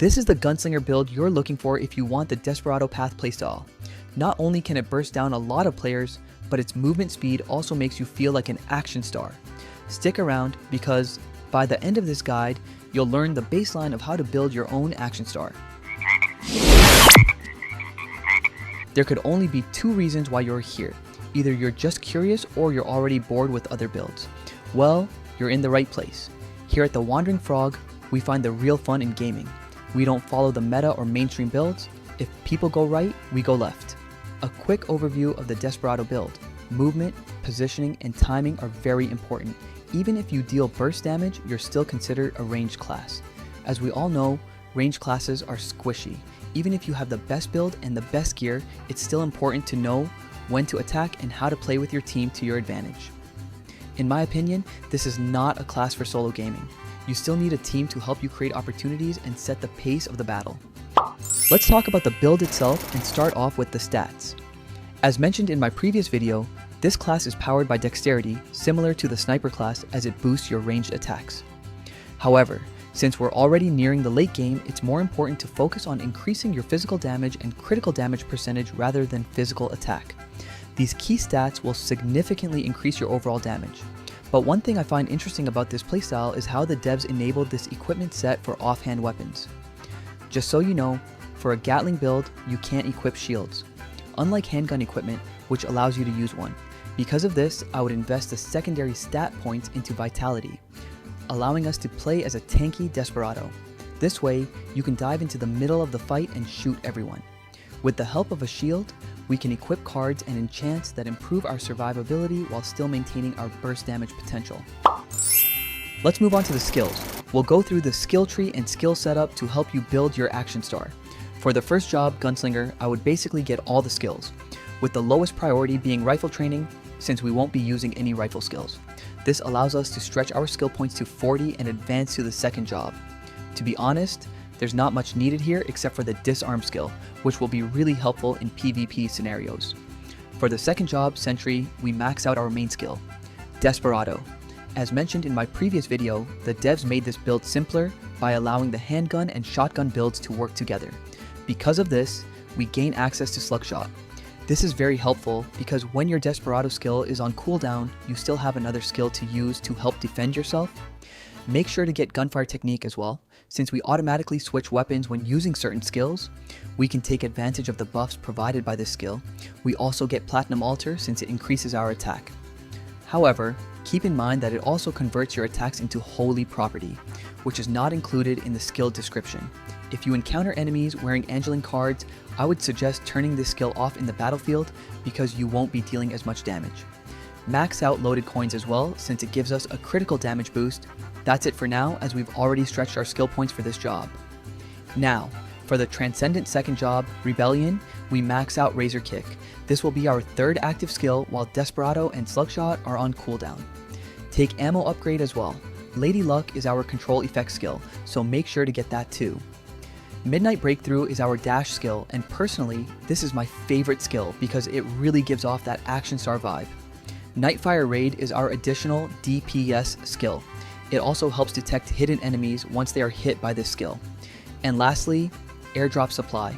This is the gunslinger build you're looking for if you want the Desperado path playstyle. Not only can it burst down a lot of players, but its movement speed also makes you feel like an action star. Stick around because by the end of this guide, you'll learn the baseline of how to build your own action star. There could only be two reasons why you're here. Either you're just curious or you're already bored with other builds. Well, you're in the right place. Here at the Wandering Frog, we find the real fun in gaming. We don't follow the meta or mainstream builds. If people go right, we go left. A quick overview of the Desperado build. Movement, positioning, and timing are very important. Even if you deal burst damage, you're still considered a ranged class. As we all know, ranged classes are squishy. Even if you have the best build and the best gear, it's still important to know when to attack and how to play with your team to your advantage. In my opinion, this is not a class for solo gaming. You still need a team to help you create opportunities and set the pace of the battle. Let's talk about the build itself and start off with the stats. As mentioned in my previous video, this class is powered by dexterity, similar to the sniper class as it boosts your ranged attacks. However, since we're already nearing the late game, it's more important to focus on increasing your physical damage and critical damage percentage rather than physical attack. These key stats will significantly increase your overall damage. But one thing I find interesting about this playstyle is how the devs enabled this equipment set for offhand weapons. Just so you know, for a Gatling build, you can't equip shields, unlike handgun equipment, which allows you to use one. Because of this, I would invest the secondary stat points into vitality, allowing us to play as a tanky Desperado. This way, you can dive into the middle of the fight and shoot everyone. With the help of a shield, we can equip cards and enchants that improve our survivability while still maintaining our burst damage potential. Let's move on to the skills. We'll go through the skill tree and skill setup to help you build your action star. For the first job, Gunslinger, I would basically get all the skills, with the lowest priority being rifle training, since we won't be using any rifle skills. This allows us to stretch our skill points to 40 and advance to the second job. To be honest, there's not much needed here except for the disarm skill, which will be really helpful in PvP scenarios. For the second job, Sentry, we max out our main skill, Desperado. As mentioned in my previous video, the devs made this build simpler by allowing the handgun and shotgun builds to work together. Because of this, we gain access to Slugshot. This is very helpful because when your Desperado skill is on cooldown, you still have another skill to use to help defend yourself. Make sure to get Gunfire Technique as well. Since we automatically switch weapons when using certain skills, we can take advantage of the buffs provided by this skill. We also get Platinum Altar since it increases our attack. However, keep in mind that it also converts your attacks into holy property, which is not included in the skill description. If you encounter enemies wearing Angeling cards, I would suggest turning this skill off in the battlefield because you won't be dealing as much damage. Max out loaded coins as well since it gives us a critical damage boost. That's it for now as we've already stretched our skill points for this job. Now, for the Transcendent second job, Rebellion, we max out Razor Kick. This will be our third active skill while Desperado and Slugshot are on cooldown. Take Ammo Upgrade as well. Lady Luck is our control effect skill, so make sure to get that too. Midnight Breakthrough is our dash skill, and personally, this is my favorite skill because it really gives off that action star vibe. Nightfire Raid is our additional DPS skill. It also helps detect hidden enemies once they are hit by this skill. And lastly, Airdrop Supply.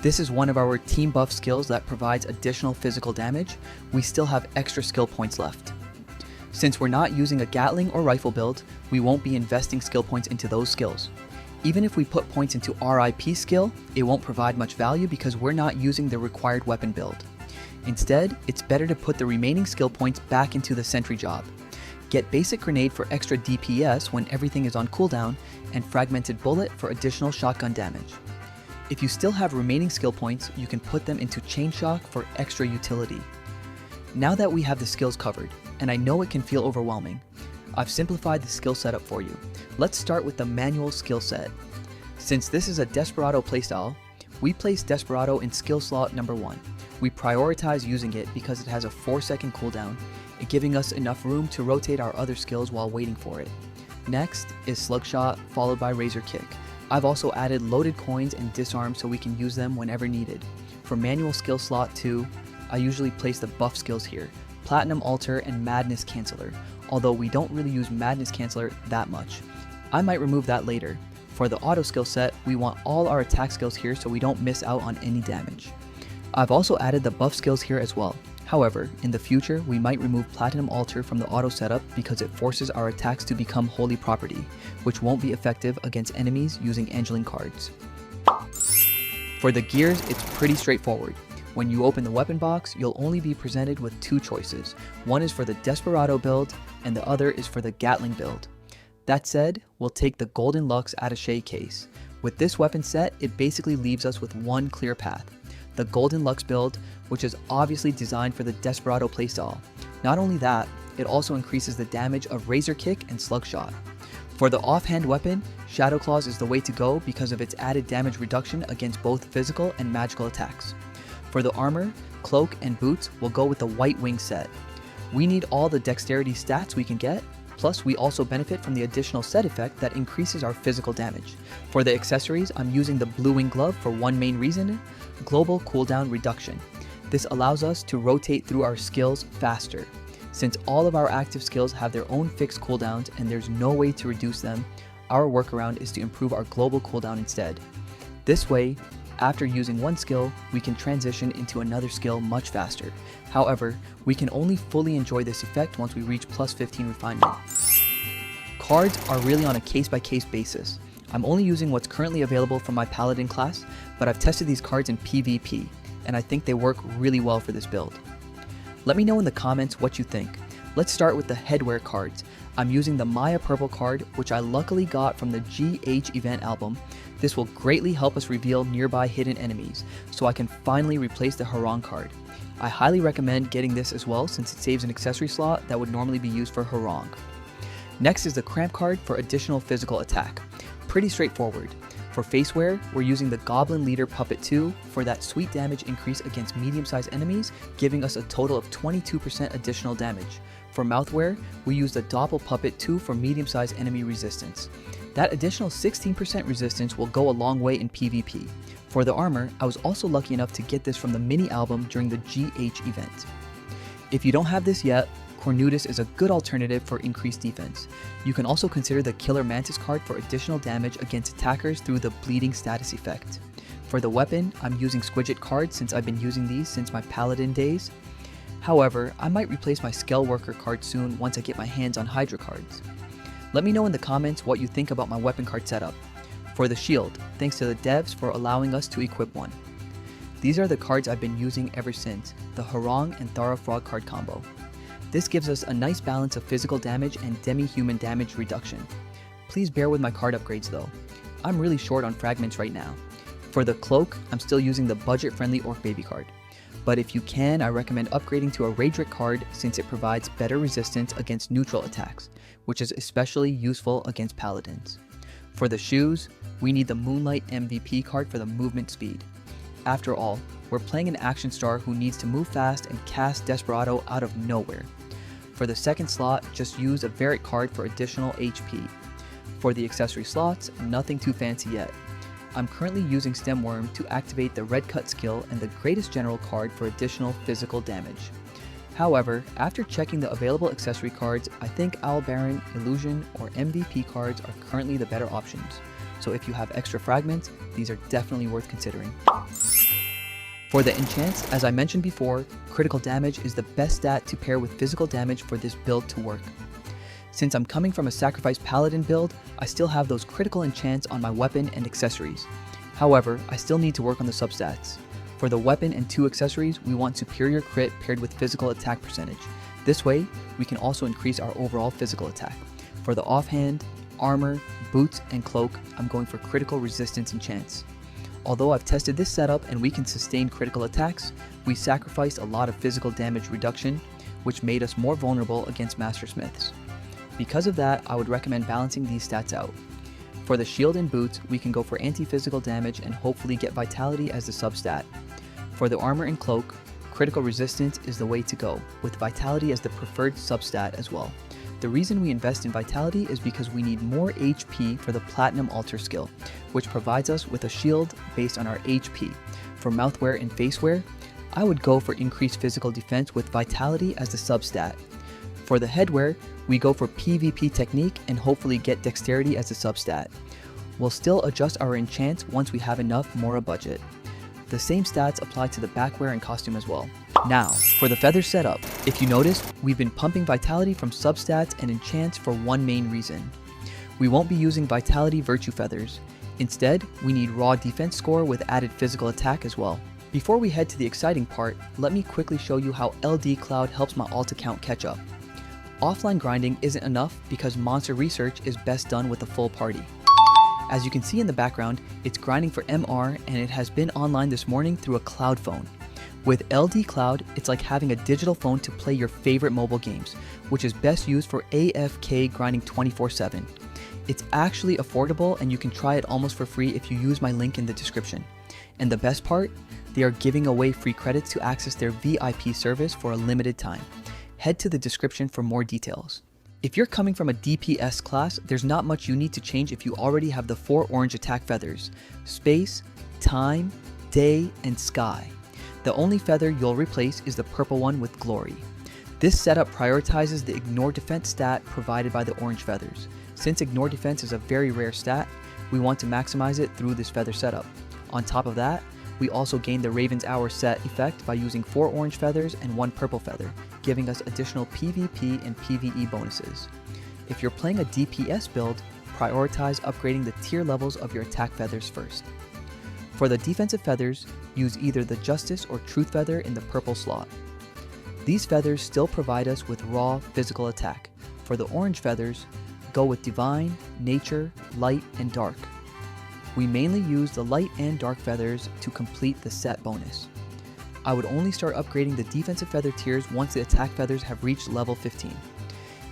This is one of our team buff skills that provides additional physical damage. We still have extra skill points left. Since we're not using a Gatling or rifle build, we won't be investing skill points into those skills. Even if we put points into RIP skill, it won't provide much value because we're not using the required weapon build. Instead, it's better to put the remaining skill points back into the Sentry job. Get Basic Grenade for extra DPS when everything is on cooldown, and Fragmented Bullet for additional shotgun damage. If you still have remaining skill points, you can put them into Chain Shock for extra utility. Now that we have the skills covered, and I know it can feel overwhelming, I've simplified the skill setup for you. Let's start with the manual skill set. Since this is a Desperado playstyle, we place Desperado in skill slot number 1. We prioritize using it because it has a 4-second cooldown, giving us enough room to rotate our other skills while waiting for it. Next is Slugshot, followed by Razor Kick. I've also added loaded coins and disarm so we can use them whenever needed. For manual skill slot 2, I usually place the buff skills here, Platinum Altar and Madness Canceller, although we don't really use Madness Canceller that much. I might remove that later. For the auto skill set, we want all our attack skills here so we don't miss out on any damage. I've also added the buff skills here as well. However, in the future, we might remove Platinum Altar from the auto setup because it forces our attacks to become holy property, which won't be effective against enemies using Angeling cards. For the gears, it's pretty straightforward. When you open the weapon box, you'll only be presented with two choices. One is for the Desperado build, and the other is for the Gatling build. That said, we'll take the Golden Lux Attaché case. With this weapon set, it basically leaves us with one clear path. The Golden Lux build, which is obviously designed for the Desperado playstyle. Not only that, it also increases the damage of Razor Kick and Slug Shot. For the offhand weapon, Shadow Claws is the way to go because of its added damage reduction against both physical and magical attacks. For the armor, cloak, and boots, we'll go with the White Wing set. We need all the dexterity stats we can get, plus we also benefit from the additional set effect that increases our physical damage. For the accessories, I'm using the Blue Wing Glove for one main reason: global cooldown reduction. This allows us to rotate through our skills faster. Since all of our active skills have their own fixed cooldowns and there's no way to reduce them, our workaround is to improve our global cooldown instead. This way, after using one skill, we can transition into another skill much faster. However, we can only fully enjoy this effect once we reach plus 15 refinement. Cards are really on a case-by-case basis. I'm only using what's currently available from my Paladin class, but I've tested these cards in PvP, and I think they work really well for this build. Let me know in the comments what you think. Let's start with the headwear cards. I'm using the Maya Purple card, which I luckily got from the GH event album. This will greatly help us reveal nearby hidden enemies, so I can finally replace the Harong card. I highly recommend getting this as well since it saves an accessory slot that would normally be used for Harong. Next is the Cramp card for additional physical attack. Pretty straightforward. For facewear, we're using the Goblin Leader Puppet 2 for that sweet damage increase against medium-sized enemies, giving us a total of 22% additional damage. For mouthwear, we use the Doppel Puppet 2 for medium-sized enemy resistance. That additional 16% resistance will go a long way in PvP. For the armor, I was also lucky enough to get this from the mini album during the GH event. If you don't have this yet, Cornutus is a good alternative for increased defense. You can also consider the Killer Mantis card for additional damage against attackers through the bleeding status effect. For the weapon, I'm using Squidget cards since I've been using these since my Paladin days. However, I might replace my Skell Worker card soon once I get my hands on Hydra cards. Let me know in the comments what you think about my weapon card setup. For the shield, thanks to the devs for allowing us to equip one. These are the cards I've been using ever since, the Harong and Thara Frog card combo. This gives us a nice balance of physical damage and demi-human damage reduction. Please bear with my card upgrades though. I'm really short on fragments right now. For the cloak, I'm still using the budget-friendly Orc Baby card. But if you can, I recommend upgrading to a Raedric card since it provides better resistance against neutral attacks, which is especially useful against paladins. For the shoes, we need the Moonlight MVP card for the movement speed. After all, we're playing an action star who needs to move fast and cast Desperado out of nowhere. For the second slot, just use a Varric card for additional HP. For the accessory slots, nothing too fancy yet. I'm currently using Stemworm to activate the Red Cut skill and the Greatest General card for additional physical damage. However, after checking the available accessory cards, I think Owl Baron, Illusion, or MVP cards are currently the better options. So if you have extra fragments, these are definitely worth considering. For the enchants, as I mentioned before, critical damage is the best stat to pair with physical damage for this build to work. Since I'm coming from a sacrifice paladin build, I still have those critical enchants on my weapon and accessories. However, I still need to work on the substats. For the weapon and 2 accessories, we want superior crit paired with physical attack percentage. This way, we can also increase our overall physical attack. For the offhand, armor, boots, and cloak, I'm going for critical resistance enchants. Although I've tested this setup and we can sustain critical attacks, we sacrificed a lot of physical damage reduction, which made us more vulnerable against Master Smiths. Because of that, I would recommend balancing these stats out. For the shield and boots, we can go for anti-physical damage and hopefully get vitality as the substat. For the armor and cloak, critical resistance is the way to go, with vitality as the preferred substat as well. The reason we invest in vitality is because we need more HP for the Platinum Altar skill, which provides us with a shield based on our HP. For mouthwear and facewear, I would go for increased physical defense with vitality as the substat. For the headwear, we go for PvP technique and hopefully get dexterity as a substat. We'll still adjust our enchants once we have enough Mora budget. The same stats apply to the backwear and costume as well. Now, for the feather setup. If you noticed, we've been pumping vitality from substats and enchants for one main reason. We won't be using vitality virtue feathers. Instead, we need raw defense score with added physical attack as well. Before we head to the exciting part, let me quickly show you how LDCloud helps my alt account catch up. Offline grinding isn't enough because monster research is best done with a full party. As you can see in the background, it's grinding for MR and it has been online this morning through a cloud phone. With LDCloud, it's like having a digital phone to play your favorite mobile games, which is best used for AFK grinding 24/7. It's actually affordable and you can try it almost for free if you use my link in the description. And the best part? They are giving away free credits to access their VIP service for a limited time. Head to the description for more details. If you're coming from a DPS class, there's not much you need to change if you already have the 4 orange attack feathers: Space, Time, Day, and Sky. The only feather you'll replace is the purple one with Glory. This setup prioritizes the Ignore Defense stat provided by the orange feathers. Since Ignore Defense is a very rare stat, we want to maximize it through this feather setup. On top of that, we also gain the Raven's Hour set effect by using 4 orange feathers and 1 purple feather, giving us additional PvP and PvE bonuses. If you're playing a DPS build, prioritize upgrading the tier levels of your attack feathers first. For the defensive feathers, use either the Justice or Truth feather in the purple slot. These feathers still provide us with raw physical attack. For the orange feathers, go with Divine, Nature, Light, and Dark. We mainly use the light and dark feathers to complete the set bonus. I would only start upgrading the defensive feather tiers once the attack feathers have reached level 15.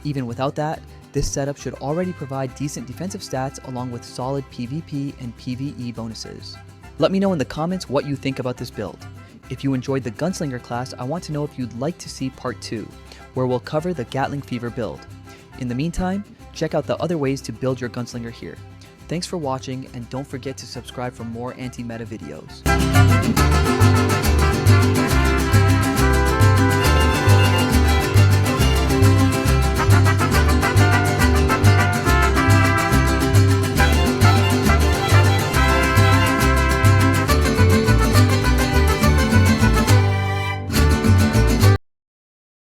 Even without that, this setup should already provide decent defensive stats along with solid PvP and PvE bonuses. Let me know in the comments what you think about this build. If you enjoyed the Gunslinger class, I want to know if you'd like to see part 2, where we'll cover the Gatling Fever build. In the meantime, check out the other ways to build your Gunslinger here. Thanks for watching, and don't forget to subscribe for more anti-meta videos.